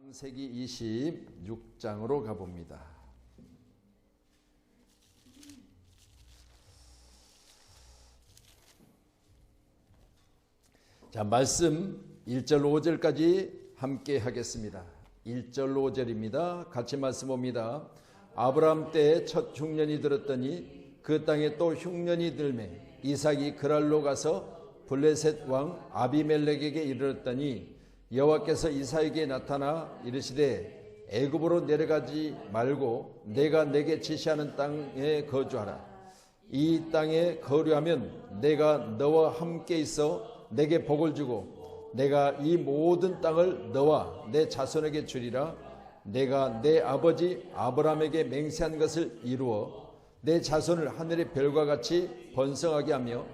창세기 26장으로 가봅니다. 자, 말씀 1절 5절까지 함께 하겠습니다. 1절 5절입니다. 같이 말씀 봅니다. 아브라함 때 첫 흉년이 들었더니 그 땅에 또 흉년이 들매 이삭이 그랄로 가서 블레셋 왕 아비멜렉에게 이르렀더니 여호와께서 이삭에게 나타나 이르시되 애굽으로 내려가지 말고 내가 내게 지시하는 땅에 거주하라. 이 땅에 거류하면 내가 너와 함께 있어 내게 복을 주고 내가 이 모든 땅을 너와 내 자손에게 주리라. 내가 내 아버지 아브라함에게 맹세한 것을 이루어 내 자손을 하늘의 별과 같이 번성하게 하며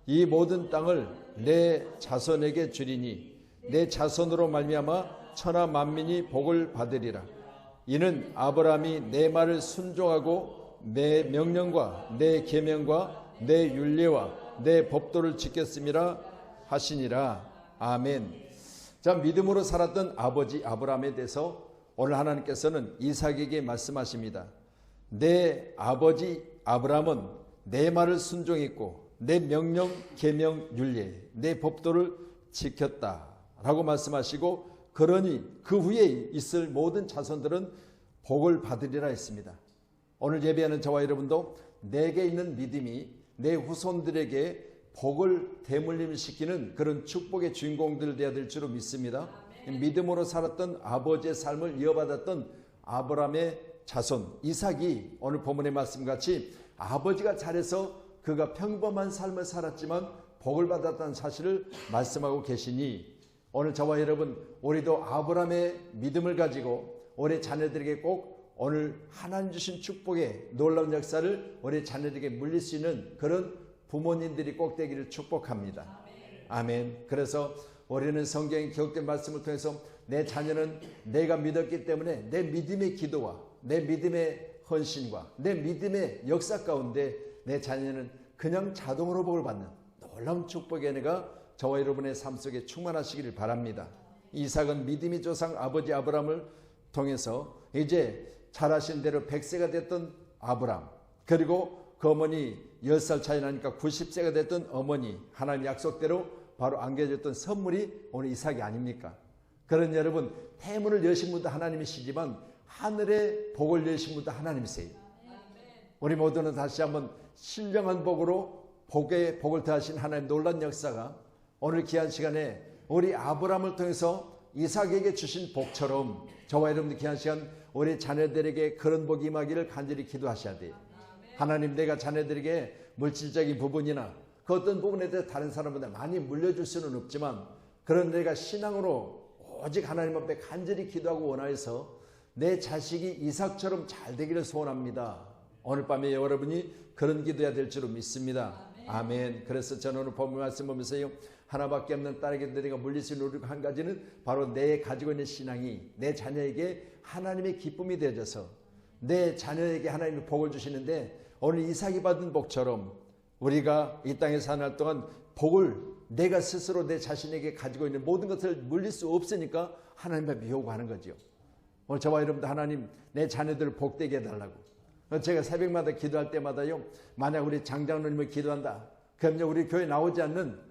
이 모든 땅을 내 자손에게 주리니 내 자손으로 말미암아 천하 만민이 복을 받으리라. 이는 아브라함이 내 말을 순종하고 내 명령과 내 계명과 내 율례와 내 법도를 지켰음이라 하시니라. 아멘. 자, 믿음으로 살았던 아버지 아브라함에 대해서 오늘 하나님께서는 이삭에게 말씀하십니다. 내 아버지 아브라함은 내 말을 순종했고 내 명령, 계명, 율례, 내 법도를 지켰다 라고 말씀하시고, 그러니 그 후에 있을 모든 자손들은 복을 받으리라 했습니다. 오늘 예배하는 저와 여러분도 내게 있는 믿음이 내 후손들에게 복을 대물림시키는 그런 축복의 주인공들 되어야 될 줄로 믿습니다. 믿음으로 살았던 아버지의 삶을 이어받았던 아브라함의 자손 이삭이 오늘 본문의 말씀같이 아버지가 잘해서 그가 평범한 삶을 살았지만 복을 받았다는 사실을 말씀하고 계시니, 오늘 저와 여러분 우리도 아브라함의 믿음을 가지고 우리 자녀들에게 꼭 오늘 하나님 주신 축복의 놀라운 역사를 우리 자녀들에게 물릴 수 있는 그런 부모님들이 꼭 되기를 축복합니다. 아멘. 그래서 우리는 성경에 기록된 말씀을 통해서 내 자녀는 내가 믿었기 때문에 내 믿음의 기도와 내 믿음의 헌신과 내 믿음의 역사 가운데 내 자녀는 그냥 자동으로 복을 받는 놀라운 축복의 은혜가 저와 여러분의 삶 속에 충만하시기를 바랍니다. 이삭은 믿음의 조상 아버지 아브라함을 통해서 이제 잘하신 대로 100세가 됐던 아브라함, 그리고 그 어머니 10살 차이 나니까 90세가 됐던 어머니, 하나님 약속대로 바로 안겨줬던 선물이 오늘 이삭이 아닙니까? 그런 여러분, 태문을 여신 분도 하나님이시지만 하늘의 복을 여신 분도 하나님이세요. 우리 모두는 다시 한번 신령한 복으로 복에 복을 더하신 하나님 놀란 역사가 오늘 귀한 시간에 우리 아브라함을 통해서 이삭에게 주신 복처럼 저와 여러분들 귀한 시간 우리 자녀들에게 그런 복이 임하기를 간절히 기도하셔야 돼요. 하나님, 내가 자녀들에게 물질적인 부분이나 그 어떤 부분에 대해서 다른 사람보다 많이 물려줄 수는 없지만, 그런 내가 신앙으로 오직 하나님 앞에 간절히 기도하고 원하여서 내 자식이 이삭처럼 잘 되기를 소원합니다. 오늘 밤에 여러분이 그런 기도해야 될 줄로 믿습니다. 아멘. 그래서 저는 오늘 본문 말씀 보면서요, 하나밖에 없는 딸에게 내가 물릴 수 있는 한 가지는 바로 내 가지고 있는 신앙이 내 자녀에게 하나님의 기쁨이 되어져서 내 자녀에게 하나님의 복을 주시는데, 오늘 이삭이 받은 복처럼 우리가 이 땅에 사는 날 동안 복을 내가 스스로 내 자신에게 가지고 있는 모든 것을 물릴 수 없으니까 하나님 앞에 요구하는 거죠. 오늘 저와 여러분도 하나님 내 자녀들을 복되게 해달라고. 제가 새벽마다 기도할 때마다요, 만약 우리 장장로님을 기도한다 그럼요, 우리 교회 나오지 않는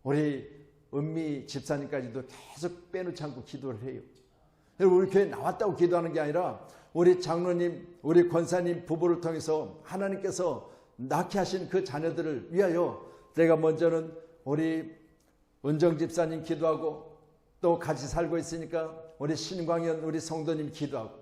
우리 은미 집사님까지도 계속 빼놓지 않고 기도를 해요. 우리 교회 나왔다고 기도하는 게 아니라 우리 장로님, 우리 권사님 부부를 통해서 하나님께서 낳게 하신 그 자녀들을 위하여 내가 먼저는 우리 은정 집사님 기도하고, 또 같이 살고 있으니까 우리 신광현 우리 성도님 기도하고,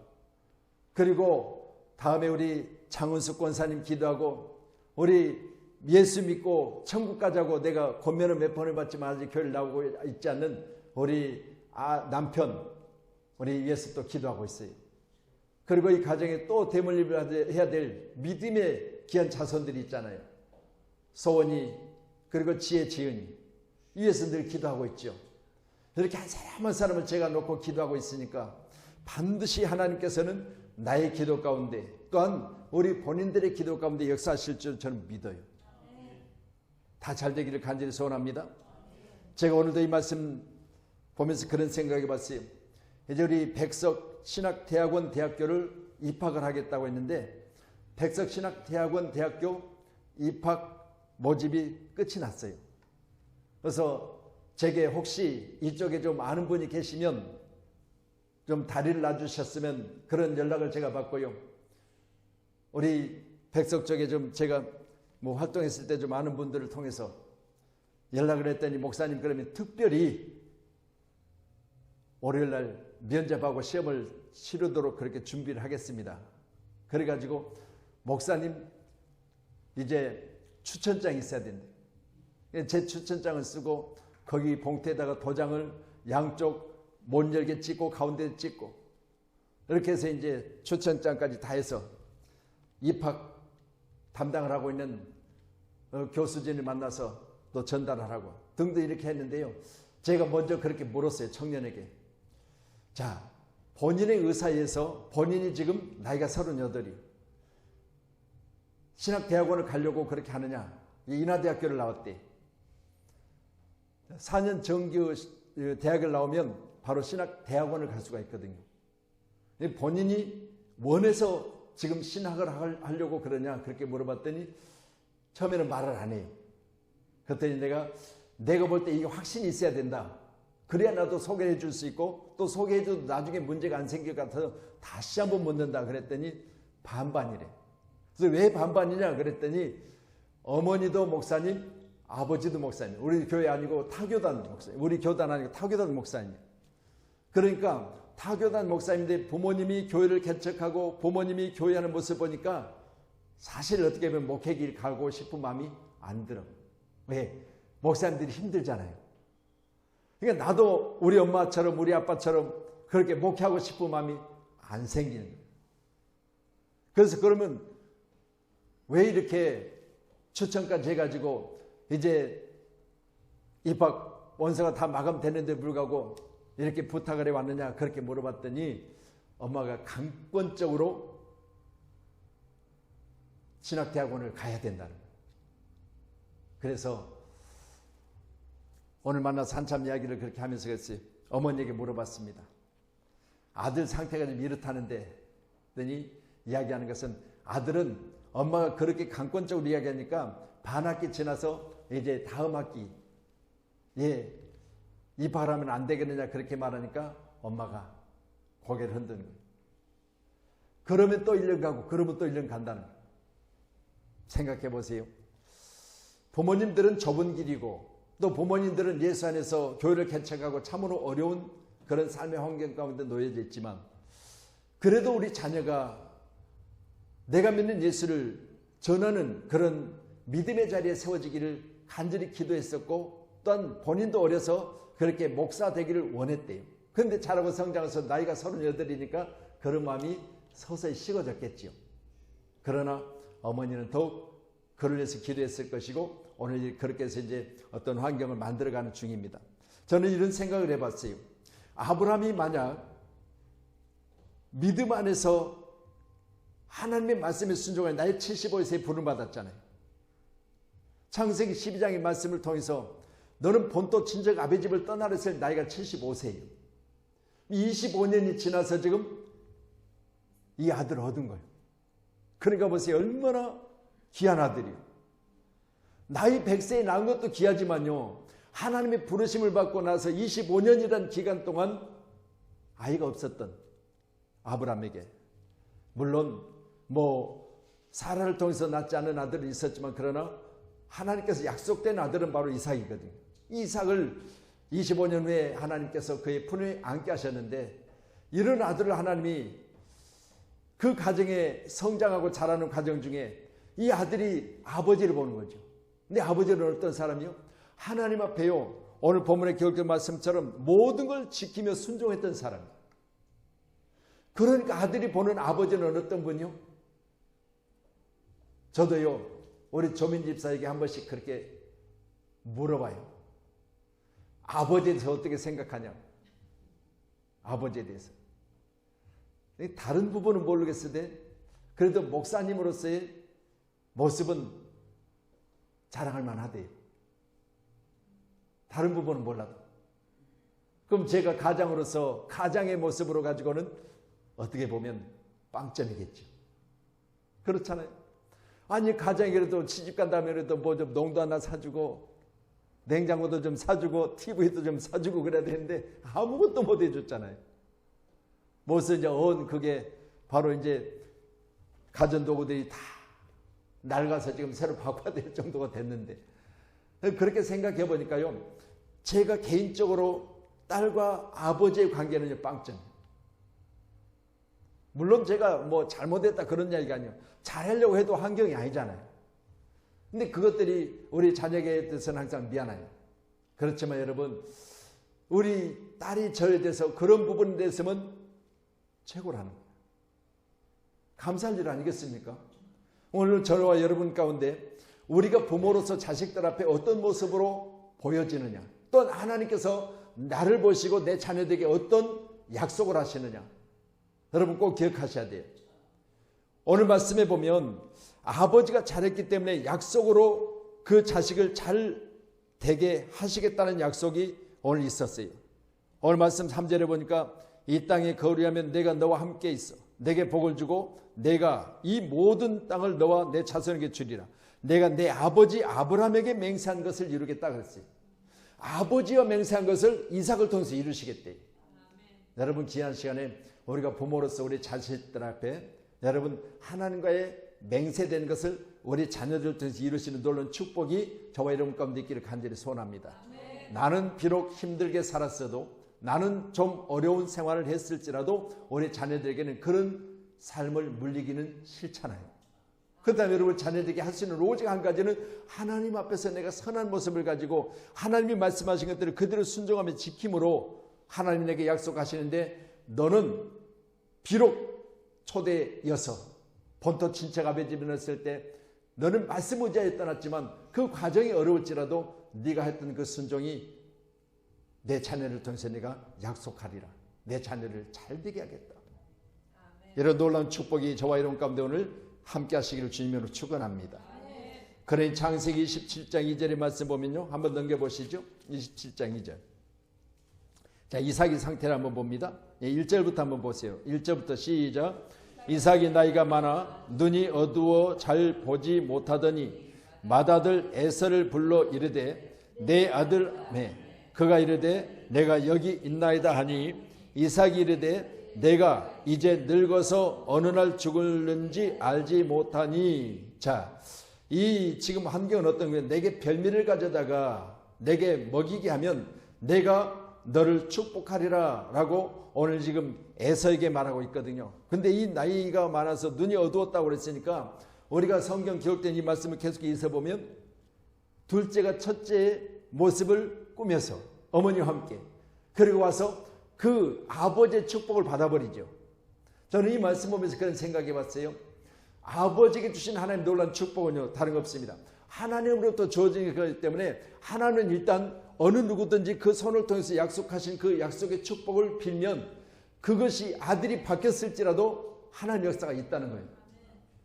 그리고 다음에 우리 장은숙 권사님 기도하고, 우리 예수 믿고 천국 가자고 내가 권면을 몇 번을 받지만 아직 교회를 나오고 있지 않는 우리 남편 우리 예수 또 기도하고 있어요. 그리고 이 가정에 또 대물림을 해야 될 믿음의 귀한 자손들이 있잖아요. 소원이, 그리고 지혜, 지은이, 위에서 늘 기도하고 있죠. 이렇게 한 사람 한 사람을 제가 놓고 기도하고 있으니까 반드시 하나님께서는 나의 기도 가운데, 또한 우리 본인들의 기도 가운데 역사하실 줄 저는 믿어요. 다 잘 되기를 간절히 소원합니다. 제가 오늘도 이 말씀 보면서 그런 생각해 봤어요. 이제 우리 백석 신학대학원 대학교를 입학을 하겠다고 했는데 백석 신학대학원 대학교 입학 모집이 끝이 났어요. 그래서 제게 혹시 이쪽에 좀 아는 분이 계시면 좀 다리를 놔주셨으면 그런 연락을 제가 받고요. 우리 백석 쪽에 좀 제가 뭐 활동했을 때 좀 아는 분들을 통해서 연락을 했더니 목사님 그러면 특별히 월요일날 면접하고 시험을 치르도록 그렇게 준비를 하겠습니다. 그래가지고 목사님 이제 추천장이 있어야 된대. 제 추천장을 쓰고 거기 봉투에다가 도장을 양쪽 못 열게 찍고 가운데 찍고 이렇게 해서 이제 추천장까지 다 해서 입학 담당을 하고 있는 교수진을 만나서 또 전달을 하고 등등 이렇게 했는데요. 제가 먼저 그렇게 물었어요. 청년에게. 자, 본인의 의사에서 본인이 지금 나이가 38이 신학대학원을 가려고 그렇게 하느냐. 인하대학교를 나왔대. 4년 정규 대학을 나오면 바로 신학대학원을 갈 수가 있거든요. 본인이 원해서 지금 신학을 하려고 그러냐 그렇게 물어봤더니 처음에는 말을 안 해요. 그랬더니 내가 볼 때 이게 확신이 있어야 된다. 그래야 나도 소개해 줄 수 있고 또 소개해 줘도 나중에 문제가 안 생길 것 같아서 다시 한번 묻는다 그랬더니 반반이래. 그래서 왜 반반이냐 그랬더니 어머니도 목사님, 아버지도 목사님. 우리 교회 아니고 타교단 목사님. 우리 교단 아니고 타교단 목사님. 그러니까 타교단 목사님인데 부모님이 교회를 개척하고 부모님이 교회하는 모습 보니까 사실 어떻게 보면 목회길 가고 싶은 마음이 안 들어. 왜? 목사님들이 힘들잖아요. 그러니까 나도 우리 엄마처럼 우리 아빠처럼 그렇게 목회하고 싶은 마음이 안 생기는 거예요. 그래서 그러면 왜 이렇게 추천까지 해가지고 이제 입학 원서가 다 마감됐는데 불구하고 이렇게 부탁을 해왔느냐 그렇게 물어봤더니 엄마가 강권적으로 신학대학원을 가야 된다는 거예요. 그래서 오늘 만나서 한참 이야기를 그렇게 하면서 그랬어요. 어머니에게 물어봤습니다. 아들 상태가 좀 이렇다는데 그랬더니 이야기하는 것은 아들은 엄마가 그렇게 강권적으로 이야기하니까 반학기 지나서 이제 다음 학기 입학을 하면 안 되겠느냐 그렇게 말하니까 엄마가 고개를 흔드는 거예요. 그러면 또 1년 가고 그러면 또 1년 간다는 거예요. 생각해 보세요. 부모님들은 좁은 길이고 또 부모님들은 예수 안에서 교회를 개척하고 참으로 어려운 그런 삶의 환경 가운데 놓여져 있지만 그래도 우리 자녀가 내가 믿는 예수를 전하는 그런 믿음의 자리에 세워지기를 간절히 기도했었고 또한 본인도 어려서 그렇게 목사 되기를 원했대요. 그런데 자라고 성장해서 나이가 38이니까 그런 마음이 서서히 식어졌겠죠. 그러나 어머니는 더욱 그를 위해서 기도했을 것이고 오늘 그렇게 해서 이제 어떤 환경을 만들어가는 중입니다. 저는 이런 생각을 해봤어요. 아브라함이 만약 믿음 안에서 하나님의 말씀에 순종해 나이 75세에 부름받았잖아요. 창세기 12장의 말씀을 통해서 너는 본토 친척 아버지 집을 떠나려 했을 나이가 75세예요. 25년이 지나서 지금 이 아들을 얻은 거예요. 그러니까 보세요. 얼마나 귀한 아들이에요. 나이 100세에 낳은 것도 귀하지만요. 하나님의 부르심을 받고 나서 25년이라는 기간 동안 아이가 없었던 아브라함에게 물론 사라를 통해서 낳지 않은 아들은 있었지만 그러나 하나님께서 약속된 아들은 바로 이삭이거든요. 이삭을 25년 후에 하나님께서 그의 품에 안게 하셨는데 이런 아들을 하나님이 그 가정에 성장하고 자라는 과정 중에 이 아들이 아버지를 보는 거죠. 근데 아버지는 어떤 사람이요? 하나님 앞에요. 오늘 본문의 기록된 말씀처럼 모든 걸 지키며 순종했던 사람이에요. 그러니까 아들이 보는 아버지는 어떤 분이요? 저도요. 우리 조민 집사에게 한 번씩 그렇게 물어봐요. 아버지에 대해서 어떻게 생각하냐? 아버지에 대해서. 다른 부분은 모르겠으되 그래도 목사님으로서의 모습은 자랑할 만하대요. 다른 부분은 몰라도. 그럼 제가 가장으로서 가장의 모습으로 가지고는 어떻게 보면 빵점이겠죠. 그렇잖아요. 아니 가장이라도 시집간 다음에라도 뭐 좀 농도 하나 사주고 냉장고도 좀 사주고 TV도 좀 사주고 그래야 되는데 아무것도 못 해줬잖아요. 무슨 이제 그게 바로 이제 가전도구들이 다 낡아서 지금 새로 바꿔야 될 정도가 됐는데, 그렇게 생각해 보니까요, 제가 개인적으로 딸과 아버지의 관계는 빵점. 물론 제가 뭐 잘못했다 그런 이야기가 아니에요. 잘하려고 해도 환경이 아니잖아요. 근데 그것들이 우리 자녀에 대해서는 항상 미안해요. 그렇지만 여러분, 우리 딸이 저에 대해서 그런 부분에 대해서는 최고라는 거예요. 감사할 일 아니겠습니까? 오늘 저와 여러분 가운데 우리가 부모로서 자식들 앞에 어떤 모습으로 보여지느냐, 또 하나님께서 나를 보시고 내 자녀들에게 어떤 약속을 하시느냐, 여러분 꼭 기억하셔야 돼요. 오늘 말씀에 보면 아버지가 잘했기 때문에 약속으로 그 자식을 잘 되게 하시겠다는 약속이 오늘 있었어요. 오늘 말씀 3절에 보니까 이 땅에 거류하면 내가 너와 함께 있어 내게 복을 주고 내가 이 모든 땅을 너와 내 자손에게 주리라. 내가 내 아버지 아브라함에게 맹세한 것을 이루겠다 그랬어요. 아버지와 맹세한 것을 이삭을 통해서 이루시겠대요. 여러분 귀한 시간에 우리가 부모로서 우리 자식들 앞에 여러분 하나님과의 맹세된 것을 우리 자녀들 통해서 이루시는 놀라운 축복이 저와 여러분 가운데 있기를 간절히 소원합니다. 나는 비록 힘들게 살았어도, 나는 좀 어려운 생활을 했을지라도 우리 자녀들에게는 그런 삶을 물리기는 싫잖아요. 그 다음에 여러분 자녀들에게 할 수 있는 오직 한 가지는 하나님 앞에서 내가 선한 모습을 가지고 하나님이 말씀하신 것들을 그대로 순종하며 지킴으로 하나님이 내게 약속하시는데, 너는 비록 초대여서 본토 친척 아버지 집에 넣었을 때 너는 말씀 의지하에 떠났지만 그 과정이 어려울지라도 네가 했던 그 순종이 내 자녀를 통해서 내가 약속하리라. 내 자녀를 잘 되게 하겠다. 이런 놀라운 축복이 저와 여러분 가운데 오늘 함께 하시기를 주님으로 축원합니다. 그러니 창세기 27장 2절의 말씀 보면요, 한번 넘겨보시죠. 27장 2절. 자, 이삭의 상태를 한번 봅니다. 1절부터 한번 보세요. 1절부터 시작. 이삭이 나이가 많아 눈이 어두워 잘 보지 못하더니 맏아들 에서를 불러 이르되 내 아들 그가 이르되 내가 여기 있나이다 하니 이삭이 이르되 내가 이제 늙어서 어느 날 죽을는지 알지 못하니. 자, 이 지금 환경은 어떤 거예요? 내게 별미를 가져다가 내게 먹이게 하면 내가 너를 축복하리라 라고 오늘 지금 에서에게 말하고 있거든요. 근데 이 나이가 많아서 눈이 어두웠다고 그랬으니까 우리가 성경 기록된 이 말씀을 계속 읽어보면 둘째가 첫째의 모습을 꾸며서 어머니와 함께 그리고 와서 그 아버지의 축복을 받아버리죠. 저는 이 말씀 보면서 그런 생각해 봤어요. 아버지에게 주신 하나님 놀라운 축복은요, 다른 거 없습니다. 하나님으로부터 주어진 것이기 때문에 하나님은 일단 어느 누구든지 그 손을 통해서 약속하신 그 약속의 축복을 빌면 그것이 아들이 바뀌었을지라도 하나님의 역사가 있다는 거예요.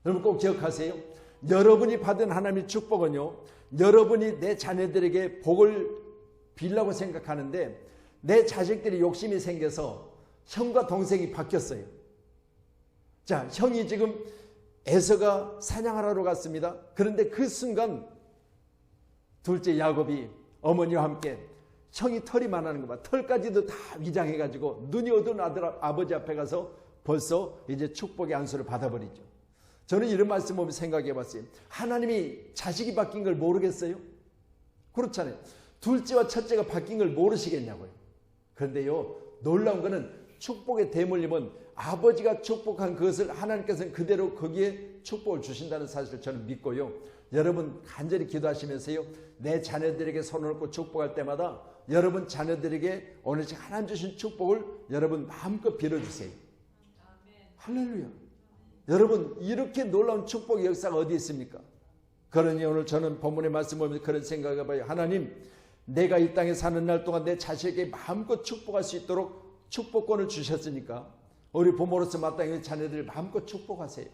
여러분 꼭 기억하세요. 여러분이 받은 하나님의 축복은요, 여러분이 내 자녀들에게 복을 빌라고 생각하는데 내 자식들이 욕심이 생겨서 형과 동생이 바뀌었어요. 자, 형이 지금 에서가 사냥하러 갔습니다. 그런데 그 순간 둘째 야곱이 어머니와 함께 형이 털이 많아는 거 봐. 털까지도 다 위장해가지고 눈이 어두운 아버지 앞에 가서 벌써 이제 축복의 안수를 받아버리죠. 저는 이런 말씀 보면 생각해 봤어요. 하나님이 자식이 바뀐 걸 모르겠어요? 그렇잖아요. 둘째와 첫째가 바뀐 걸 모르시겠냐고요. 그런데요, 놀라운 거는 축복의 대물림은 아버지가 축복한 그것을 하나님께서는 그대로 거기에 축복을 주신다는 사실을 저는 믿고요. 여러분 간절히 기도하시면서요, 내 자녀들에게 손을 얹고 축복할 때마다 여러분 자녀들에게 오늘 하나님 주신 축복을 여러분 마음껏 빌어주세요. 할렐루야. 여러분 이렇게 놀라운 축복의 역사가 어디 있습니까? 그러니 오늘 저는 본문의 말씀을 보면서 그런 생각을 해봐요. 하나님, 내가 이 땅에 사는 날 동안 내 자식에게 마음껏 축복할 수 있도록 축복권을 주셨으니까 우리 부모로서 마땅히 자녀들을 마음껏 축복하세요.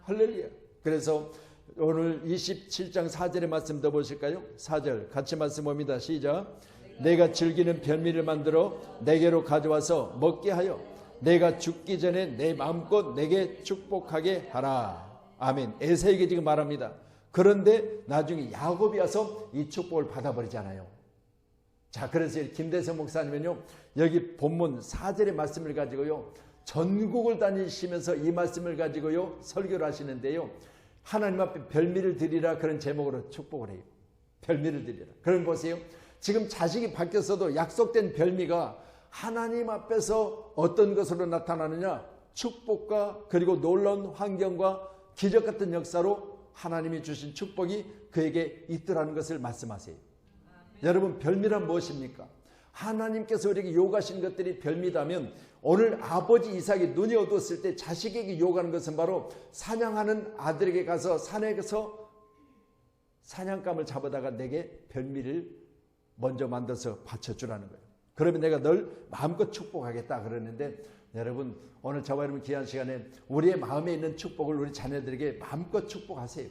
할렐루야. 그래서 오늘 27장 4절의 말씀 더 보실까요? 4절 같이 말씀 봅니다. 시작. 내가 즐기는 별미를 만들어 내게로 가져와서 먹게 하여 내가 죽기 전에 내 마음껏 내게 축복하게 하라. 아멘. 에사에게 지금 말합니다. 그런데 나중에 야곱이 와서 이 축복을 받아버리잖아요. 자, 그래서 김대성 목사님은요, 여기 본문 4절의 말씀을 가지고요, 전국을 다니시면서 이 말씀을 가지고요 설교를 하시는데요, 하나님 앞에 별미를 드리라, 그런 제목으로 축복을 해요. 별미를 드리라. 그럼 보세요, 지금 자식이 바뀌었어도 약속된 별미가 하나님 앞에서 어떤 것으로 나타나느냐, 축복과 그리고 놀라운 환경과 기적 같은 역사로 하나님이 주신 축복이 그에게 있더라는 것을 말씀하세요. 여러분, 별미란 무엇입니까? 하나님께서 우리에게 요구하신 것들이 별미다면, 오늘 아버지 이삭이 눈이 어두웠을 때 자식에게 요구하는 것은 바로 사냥하는 아들에게 가서 산에서 사냥감을 잡아다가 내게 별미를 먼저 만들어서 바쳐주라는 거예요. 그러면 내가 널 마음껏 축복하겠다 그러는데, 여러분, 오늘 저와 여러분 귀한 시간에 우리의 마음에 있는 축복을 우리 자녀들에게 마음껏 축복하세요.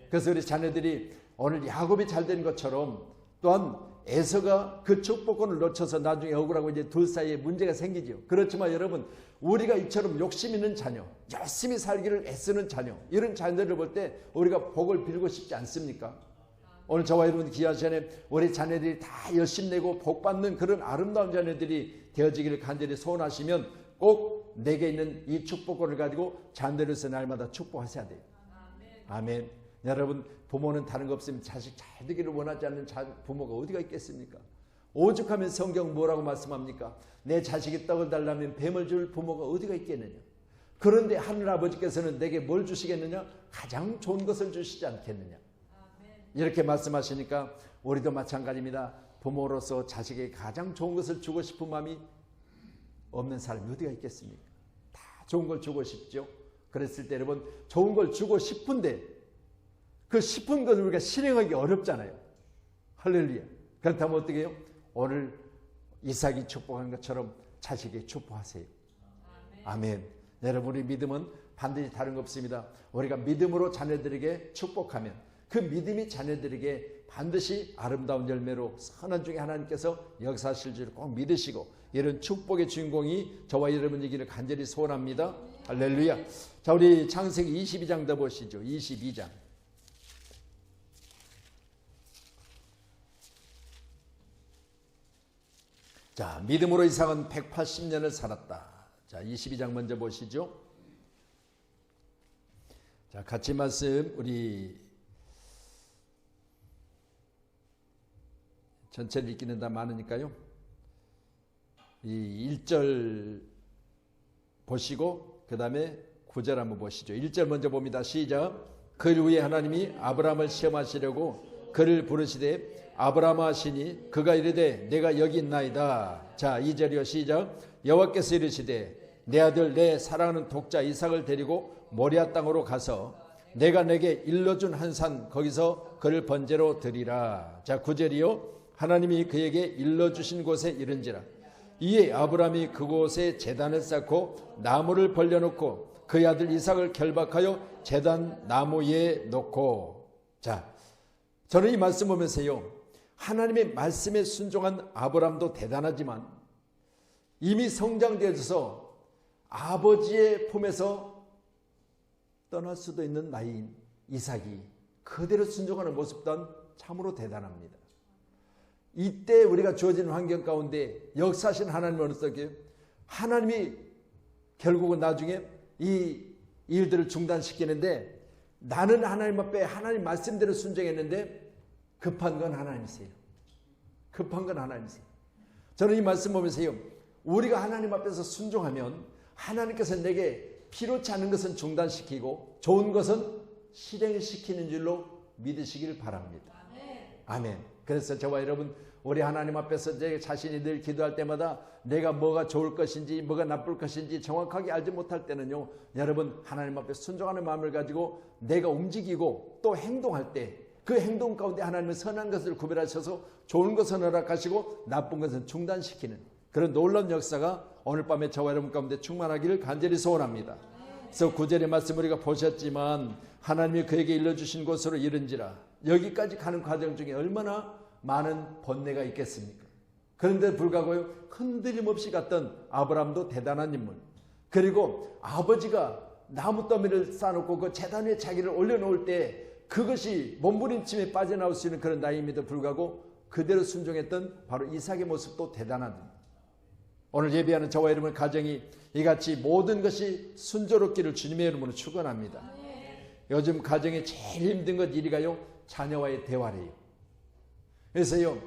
그래서 우리 자녀들이 오늘 야곱이 잘 된 것처럼, 또한 에서가 그 축복권을 놓쳐서 나중에 억울하고 이제 둘 사이에 문제가 생기죠. 그렇지만 여러분, 우리가 이처럼 욕심 있는 자녀, 열심히 살기를 애쓰는 자녀, 이런 자녀들을 볼 때 우리가 복을 빌고 싶지 않습니까? 오늘 저와 여러분 귀한 시간에 우리 자녀들이 다 열심 내고 복 받는 그런 아름다운 자녀들이 되어지기를 간절히 소원하시면 꼭 내게 있는 이 축복권을 가지고 자녀들에서 날마다 축복하셔야 돼요. 아멘. 여러분, 부모는 다른 거 없으면 자식 잘 되기를 원하지 않는 부모가 어디가 있겠습니까? 오죽하면 성경 뭐라고 말씀합니까? 내 자식이 떡을 달라면 뱀을 줄 부모가 어디가 있겠느냐? 그런데 하늘아버지께서는 내게 뭘 주시겠느냐? 가장 좋은 것을 주시지 않겠느냐? 이렇게 말씀하시니까 우리도 마찬가지입니다. 부모로서 자식에게 가장 좋은 것을 주고 싶은 마음이 없는 사람이 어디가 있겠습니까? 다 좋은 걸 주고 싶죠. 그랬을 때 여러분, 좋은 걸 주고 싶은데 그 싶은 것을 우리가 실행하기 어렵잖아요. 할렐루야. 그렇다면 어떻게 해요? 오늘 이삭이 축복한 것처럼 자식에게 축복하세요. 아멘. 여러분의 믿음은 반드시 다른 거 없습니다. 우리가 믿음으로 자녀들에게 축복하면 그 믿음이 자녀들에게 반드시 아름다운 열매로 선한 중에 하나님께서 역사하실 줄 꼭 믿으시고, 이런 축복의 주인공이 저와 여러분이기를 간절히 소원합니다. 할렐루야. 자, 우리 창세기 22장 더 보시죠. 22장. 자, 믿음으로 이삭은 180년을 살았다. 자, 22장 먼저 보시죠. 자, 같이 말씀 우리 전체를 읽기는 다 많으니까요. 이 1절 보시고 그 다음에 9절 한번 보시죠. 1절 먼저 봅니다. 시작. 그 후에 하나님이 아브라함을 시험하시려고 그를 부르시되 아브라함아 하시니 그가 이르되 내가 여기 있나이다. 자, 2절이요. 시작. 여호와께서 이르시되 내 아들 내 사랑하는 독자 이삭을 데리고 모리아 땅으로 가서 내가 내게 일러준 한 산 거기서 그를 번제로 드리라. 자, 9절이요. 하나님이 그에게 일러주신 곳에 이른지라. 이에 아브라함이 그곳에 제단을 쌓고 나무를 벌려놓고 그의 아들 이삭을 결박하여 제단 나무에 놓고. 자, 저는 이 말씀 보면서요, 하나님의 말씀에 순종한 아브라함도 대단하지만 이미 성장되어서 아버지의 품에서 떠날 수도 있는 나이인 이삭이 그대로 순종하는 모습 또한 참으로 대단합니다. 이때 우리가 주어진 환경 가운데 역사하신 하나님은 어떻게 해요? 하나님이 결국은 나중에 이 일들을 중단시키는데, 나는 하나님 앞에 하나님 말씀대로 순종했는데 급한 건 하나님이세요. 급한 건 하나님이세요. 저는 이 말씀 보면서요, 우리가 하나님 앞에서 순종하면 하나님께서 내게 필요치 않은 것은 중단시키고 좋은 것은 실행시키는 줄로 믿으시길 바랍니다. 아멘. 그래서 저와 여러분, 우리 하나님 앞에서 제 자신이 늘 기도할 때마다 내가 뭐가 좋을 것인지 뭐가 나쁠 것인지 정확하게 알지 못할 때는요, 여러분 하나님 앞에 순종하는 마음을 가지고 내가 움직이고 또 행동할 때 그 행동 가운데 하나님은 선한 것을 구별하셔서 좋은 것은 허락하시고 나쁜 것은 중단시키는 그런 놀라운 역사가 오늘 밤에 저와 여러분 가운데 충만하기를 간절히 소원합니다. 그래서 9절의 말씀 우리가 보셨지만 하나님이 그에게 일러주신 곳으로 이른지라. 여기까지 가는 과정 중에 얼마나 많은 번뇌가 있겠습니까? 그런데 불구하고 흔들림 없이 갔던 아브라함도 대단한 인물. 그리고 아버지가 나무 더미를 쌓아놓고 그 제단 위에 자기를 올려놓을 때 그것이 몸부림침에 빠져나올 수 있는 그런 나이임에도 불구하고 그대로 순종했던 바로 이삭의 모습도 대단한 겁니다. 오늘 예배하는 저와 여러분의 가정이 이같이 모든 것이 순조롭기를 주님의 이름으로 축원합니다. 요즘 가정에 제일 힘든 것 일이가요, 자녀와의 대화래요. 그래서요,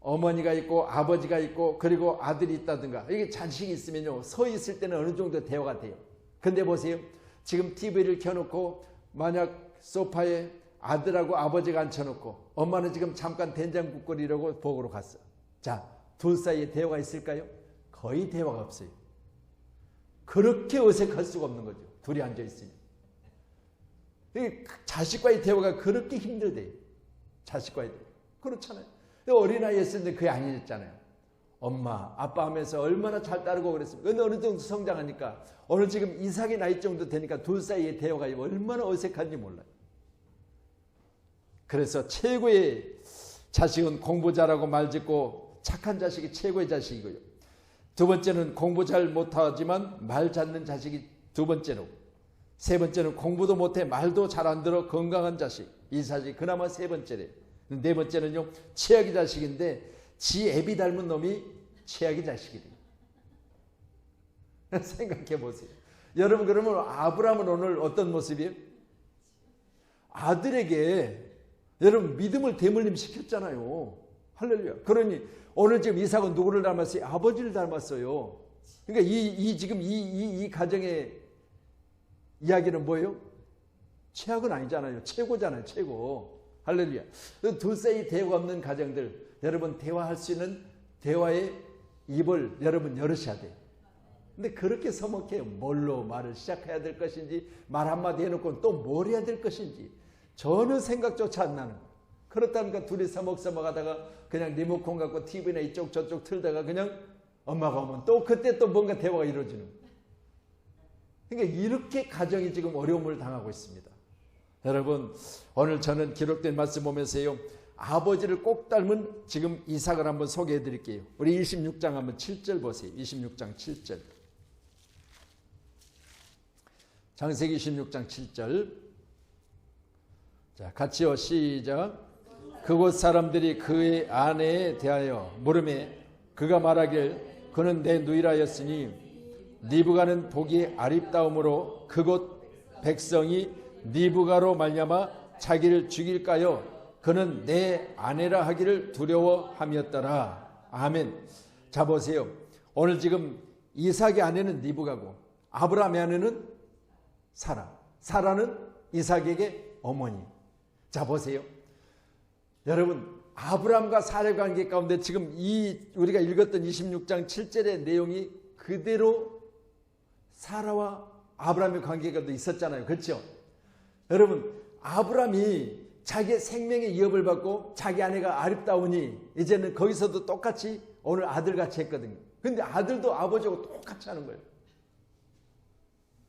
어머니가 있고 아버지가 있고 그리고 아들이 있다든가 이게 자식이 있으면요, 서 있을 때는 어느 정도 대화가 돼요. 근데 보세요, 지금 TV를 켜놓고 만약 소파에 아들하고 아버지가 앉혀놓고 엄마는 지금 잠깐 된장국 끓이려고 보고로 갔어. 자, 둘 사이에 대화가 있을까요? 거의 대화가 없어요. 그렇게 어색할 수가 없는 거죠. 둘이 앉아있으니. 자식과의 대화가 그렇게 힘들대요. 자식과의 대화. 그렇잖아요. 어린아이 있을 때 그게 아니었잖아요. 엄마, 아빠 하면서 얼마나 잘 따르고 그랬습니까? 근데 어느 정도 성장하니까 오늘 지금 이삭의 나이 정도 되니까 둘 사이의 대화가 얼마나 어색한지 몰라요. 그래서 최고의 자식은 공부 잘하고 말 짓고 착한 자식이 최고의 자식이고요. 두 번째는 공부 잘 못하지만 말 찾는 자식이 두 번째로, 세 번째는 공부도 못해 말도 잘 안 들어 건강한 자식, 이 자식이 그나마 세 번째래. 네 번째는요, 최악의 자식인데 지 애비 닮은 놈이 최악의 자식이래요. 생각해 보세요. 여러분, 그러면 아브라함은 오늘 어떤 모습이에요? 아들에게 여러분 믿음을 대물림 시켰잖아요. 할렐루야. 그러니 오늘 지금 이삭은 누구를 닮았어요? 아버지를 닮았어요. 그러니까 지금 이 가정의 이야기는 뭐예요? 최악은 아니잖아요. 최고잖아요. 최고. 할렐루야. 둘 사이 대화가 없는 가정들, 여러분 대화할 수 있는 대화의 입을 여러분 열으셔야 돼요. 근데 그렇게 서먹해요. 뭘로 말을 시작해야 될 것인지, 말 한마디 해놓고 또 뭘 해야 될 것인지 전혀 생각조차 안 나는 거예요. 그렇다니까 둘이 서먹서먹 하다가 그냥 리모컨 갖고 TV나 이쪽 저쪽 틀다가 그냥 엄마가 오면 또 그때 또 뭔가 대화가 이루어지는 거예요. 그러니까 이렇게 가정이 지금 어려움을 당하고 있습니다. 여러분, 오늘 저는 기록된 말씀 보면서요, 아버지를 꼭 닮은 지금 이삭을 한번 소개해 드릴게요. 우리 26장 한번 7절 보세요. 26장 7절. 창세기 26장 7절. 자, 같이요. 시작. 그곳 사람들이 그의 아내에 대하여 물으매 그가 말하길 그는 내 누이라였으니 리브가는 복이 아립다움으로 그곳 백성이 리브가로 말미암아 자기를 죽일까요? 그는 내 아내라 하기를 두려워함이었더라. 아멘. 자, 보세요. 오늘 지금 이삭의 아내는 리브가고 아브라함의 아내는 사라. 사라는 이삭에게 어머니. 자, 보세요. 여러분, 아브라함과 사라의 관계 가운데 지금 우리가 읽었던 26장 7절의 내용이 그대로 사라와 아브라함의 관계가 있었잖아요. 그렇죠? 여러분, 아브라함이 자기의 생명의 위협을 받고 자기 아내가 아립다우니 이제는 거기서도 똑같이 오늘 아들같이 했거든요. 근데 아들도 아버지하고 똑같이 하는 거예요.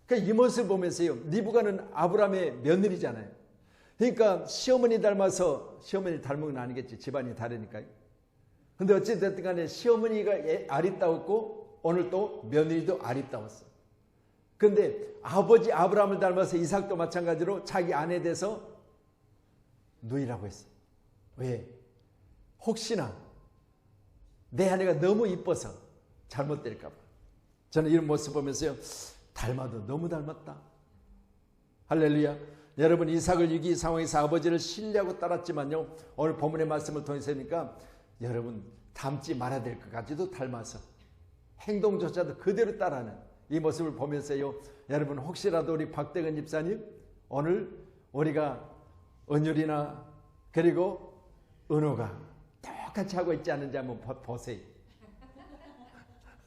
그러니까 이 모습을 보면서요, 리브가는 아브라함의 며느리잖아요. 그러니까 시어머니 닮아서, 시어머니 닮은 건 아니겠지, 집안이 다르니까요. 근데 어찌됐든 간에 시어머니가 아립다웠고 오늘 또 며느리도 아립다웠어. 근데 아버지 아브라함을 닮아서 이삭도 마찬가지로 자기 아내에 대해서 누이라고 했어요. 왜? 혹시나 내 아내가 너무 이뻐서 잘못될까 봐. 저는 이런 모습 보면서요, 닮아도 너무 닮았다. 할렐루야. 여러분, 이삭을 이 상황에서 아버지를 신뢰하고 따랐지만요, 오늘 본문의 말씀을 통해서니까 여러분 닮지 말아야 될 것까지도 닮아서 행동조차도 그대로 따라하는 이 모습을 보면서요, 여러분 혹시라도 우리 박대근 집사님 오늘 우리가 은율이나 그리고 은호가 똑같이 하고 있지 않은지 한번 보세요.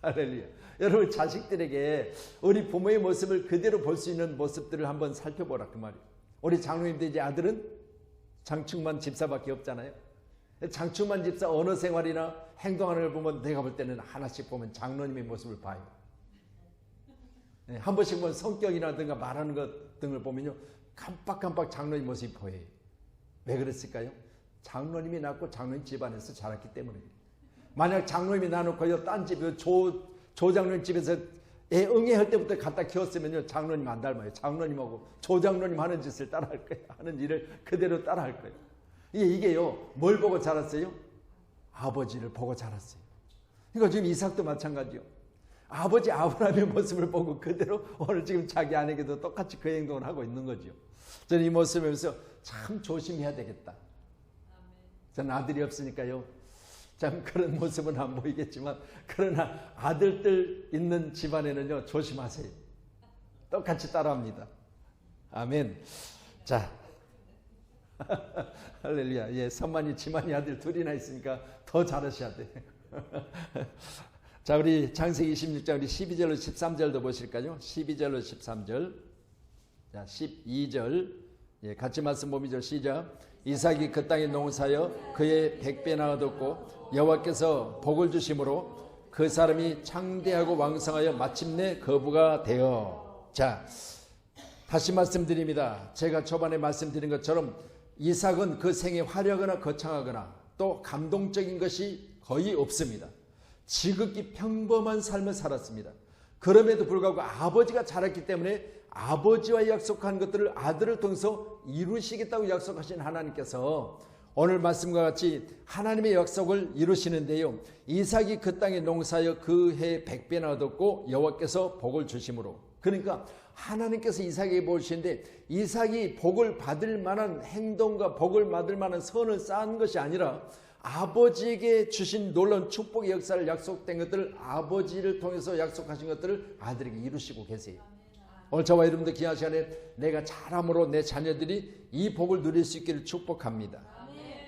할렐루야. 여러분, 자식들에게 우리 부모의 모습을 그대로 볼 수 있는 모습들을 한번 살펴보라 그 말이에요. 우리 장로님들 이제 아들은 장충만 집사밖에 없잖아요. 장충만 집사 언어 생활이나 행동하는 걸 보면 내가 볼 때는 하나씩 보면 장로님의 모습을 봐요. 한 번씩 보면 성격이라든가 말하는 것 등을 보면요, 깜빡깜빡 장로님 모습이 보여요. 왜 그랬을까요? 장로님이 낳고 장로님 집안에서 자랐기 때문에 그래요. 만약 장로님이 낳아놓고 딴 집에 조장로님 집에서 애 응애할 때부터 갖다 키웠으면요, 장로님 안 닮아요. 장로님하고 조장로님 하는 짓을 따라할 거예요. 하는 일을 그대로 따라할 거예요. 이게요, 뭘 보고 자랐어요? 아버지를 보고 자랐어요. 그러니까 지금 이삭도 마찬가지요. 아버지 아브라함의 모습을 보고 그대로 오늘 지금 자기 아내에게도 똑같이 그 행동을 하고 있는 거죠. 저는 이 모습을 보면서 참 조심해야 되겠다. 저는 아들이 없으니까요, 참 그런 모습은 안 보이겠지만, 그러나 아들들 있는 집안에는요, 조심하세요. 똑같이 따라합니다. 아멘. 자, 할렐루야. 예, 선만이 지만이 아들 둘이나 있으니까 더 잘하셔야 돼. 자, 우리 창세기 26장 우리 12절로 13절도 보실까요? 12절로 13절. 자, 12절. 예, 같이 말씀 봅니다. 시작. 이삭이 그 땅에 농사하여 그의 100배나 얻었고 여호와께서 복을 주심으로 그 사람이 창대하고 왕성하여 마침내 거부가 되어. 자, 다시 말씀드립니다. 제가 초반에 말씀드린 것처럼 이삭은 그 생에 화려하거나 거창하거나 또 감동적인 것이 거의 없습니다. 지극히 평범한 삶을 살았습니다. 그럼에도 불구하고 아버지가 자랐기 때문에 아버지와 약속한 것들을 아들을 통해서 이루시겠다고 약속하신 하나님께서 오늘 말씀과 같이 하나님의 약속을 이루시는데요, 이삭이 그 땅에 농사하여 그 해 100배나 얻었고 여호와께서 복을 주심으로. 그러니까 하나님께서 이삭에게 복을 주시는데, 이삭이 복을 받을 만한 행동과 복을 받을 만한 선을 쌓은 것이 아니라 아버지에게 주신 놀라운 축복의 역사를, 약속된 것들을, 아버지를 통해서 약속하신 것들을 아들에게 이루시고 계세요. 오늘 저와 여러분들 귀한 시간에 내가 잘함으로 내 자녀들이 이 복을 누릴 수 있기를 축복합니다.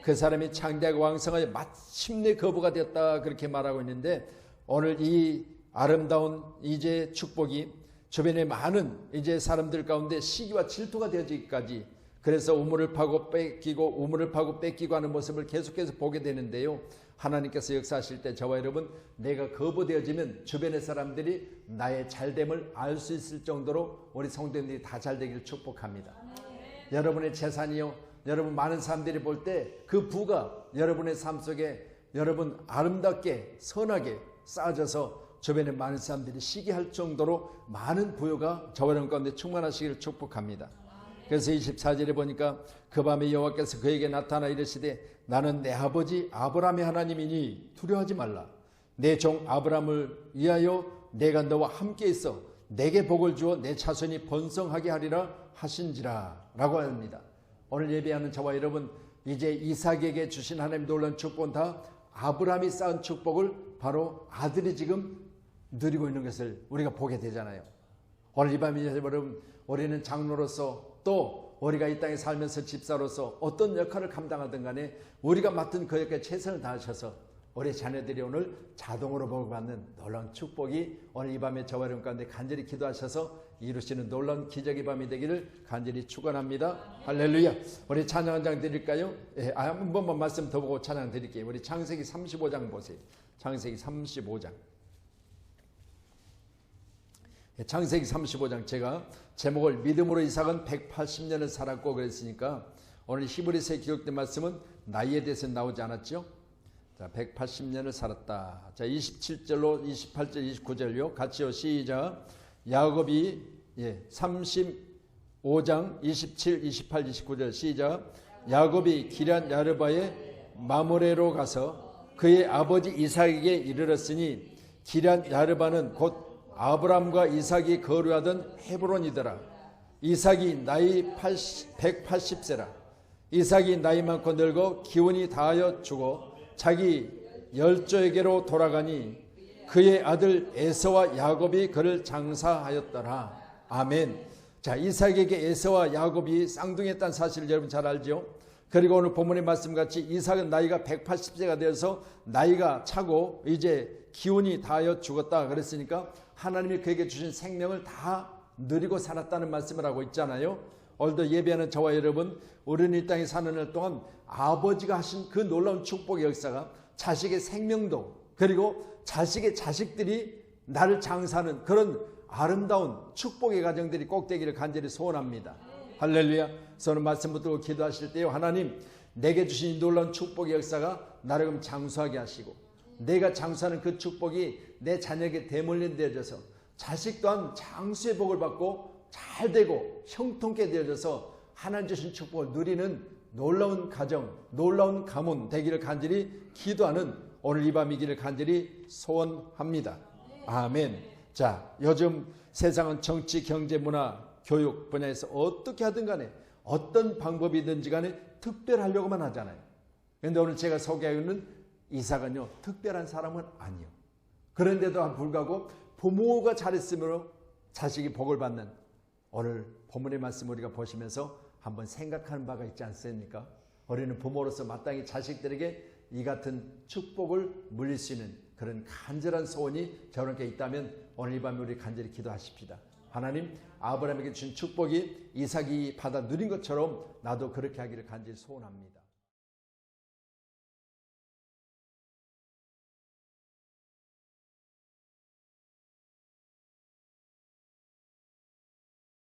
그 사람이 창대하고 왕성하여 마침내 거부가 되었다, 그렇게 말하고 있는데, 오늘 이 아름다운 이제 축복이 주변에 많은 이제 사람들 가운데 시기와 질투가 되어지기까지, 그래서 우물을 파고 뺏기고 우물을 파고 뺏기고 하는 모습을 계속해서 보게 되는데요, 하나님께서 역사하실 때 저와 여러분, 내가 거부되어지면 주변의 사람들이 나의 잘됨을 알 수 있을 정도로 우리 성도님들이 다 잘되기를 축복합니다. 여러분의 재산이요, 여러분 많은 사람들이 볼 때 그 부가 여러분의 삶 속에 여러분 아름답게 선하게 쌓아져서 주변에 많은 사람들이 시기할 정도로 많은 부여가 저와 여러분 가운데 충만하시기를 축복합니다. 그래서 24절에 보니까 그 밤에 여호와께서 그에게 나타나 이르시되 나는 내 아버지 아브라함의 하나님이니 두려워하지 말라. 내 종 아브라함을 위하여 내가 너와 함께 있어 내게 복을 주어 내 자손이 번성하게 하리라 하신지라 라고 합니다. 오늘 예배하는 저와 여러분, 이제 이삭에게 주신 하나님의 놀라운 축복은 다 아브라함이 쌓은 축복을 바로 아들이 지금 누리고 있는 것을 우리가 보게 되잖아요. 오늘 이 밤에 여러분, 우리는 장로로서 또 우리가 이 땅에 살면서 집사로서 어떤 역할을 감당하든 간에 우리가 맡은 그 역할에 최선을 다하셔서 우리 자녀들이 오늘 자동으로 복을 받는 놀라운 축복이 오늘 이 밤에 저와 여러분 가운데 간절히 기도하셔서 이루시는 놀라운 기적의 밤이 되기를 간절히 축원합니다. 할렐루야. 우리 찬양 한 장 드릴까요? 예, 한 번만 말씀 더 보고 찬양 드릴게요. 우리 창세기 35장 보세요. 창세기 35장. 창세기 35장, 제가 제목을 믿음으로 이삭은 180년을 살았고 그랬으니까 오늘 히브리서에 기록된 말씀은 나이에 대해서 나오지 않았죠? 자, 180년을 살았다. 자, 27절로 28절 29절요. 같이요. 시작. 야곱이 35장 27, 28, 29절 시작. 야곱이 기럇 야르바의 마므레로 가서 그의 아버지 이삭에게 이르렀으니 기럇 야르바는 곧 아브람과 이삭이 거류하던 헤브론이더라. 이삭이 나이 180세라. 이삭이 나이 많고 늙어 기운이 다하여 죽어 자기 열조에게로 돌아가니 그의 아들 에서와 야곱이 그를 장사하였더라. 아멘. 자, 이삭에게 에서와 야곱이 쌍둥이였다는 사실을 여러분 잘 알죠? 그리고 오늘 본문의 말씀같이 이삭은 나이가 180세가 되어서 나이가 차고 이제 기운이 다하여 죽었다 그랬으니까 하나님이 그에게 주신 생명을 다 누리고 살았다는 말씀을 하고 있잖아요. 오늘도 예배하는 저와 여러분, 우리는 이 땅에 사는 날 동안 아버지가 하신 그 놀라운 축복의 역사가 자식의 생명도, 그리고 자식의 자식들이 나를 장사하는 그런 아름다운 축복의 가정들이 꼭 되기를 간절히 소원합니다. 할렐루야. 저는 말씀 붙들고 기도하실 때요, 하나님, 내게 주신 이 놀라운 축복의 역사가 나를 장수하게 하시고 내가 장수하는 그 축복이 내 자녀에게 대물림 되어져서 자식 또한 장수의 복을 받고 잘 되고 형통케 되어져서 하나님 주신 축복을 누리는 놀라운 가정, 놀라운 가문 되기를 간절히 기도하는 오늘 이 밤이기를 간절히 소원합니다. 아멘. 자, 요즘 세상은 정치, 경제, 문화, 교육 분야에서 어떻게 하든 간에 어떤 방법이든지 간에 특별하려고만 하잖아요. 그런데 오늘 제가 소개하고 있는 이삭은요, 특별한 사람은 아니요. 그런데도 불구하고 부모가 잘했으므로 자식이 복을 받는 오늘 본문의 말씀 우리가 보시면서 한번 생각하는 바가 있지 않습니까? 우리는 부모로서 마땅히 자식들에게 이 같은 축복을 물릴 수 있는 그런 간절한 소원이 저렇게 있다면 오늘 이 밤에 우리 간절히 기도하십시다. 하나님, 아브라함에게 주신 축복이 이삭이 받아 누린 것처럼 나도 그렇게 하기를 간절히 소원합니다.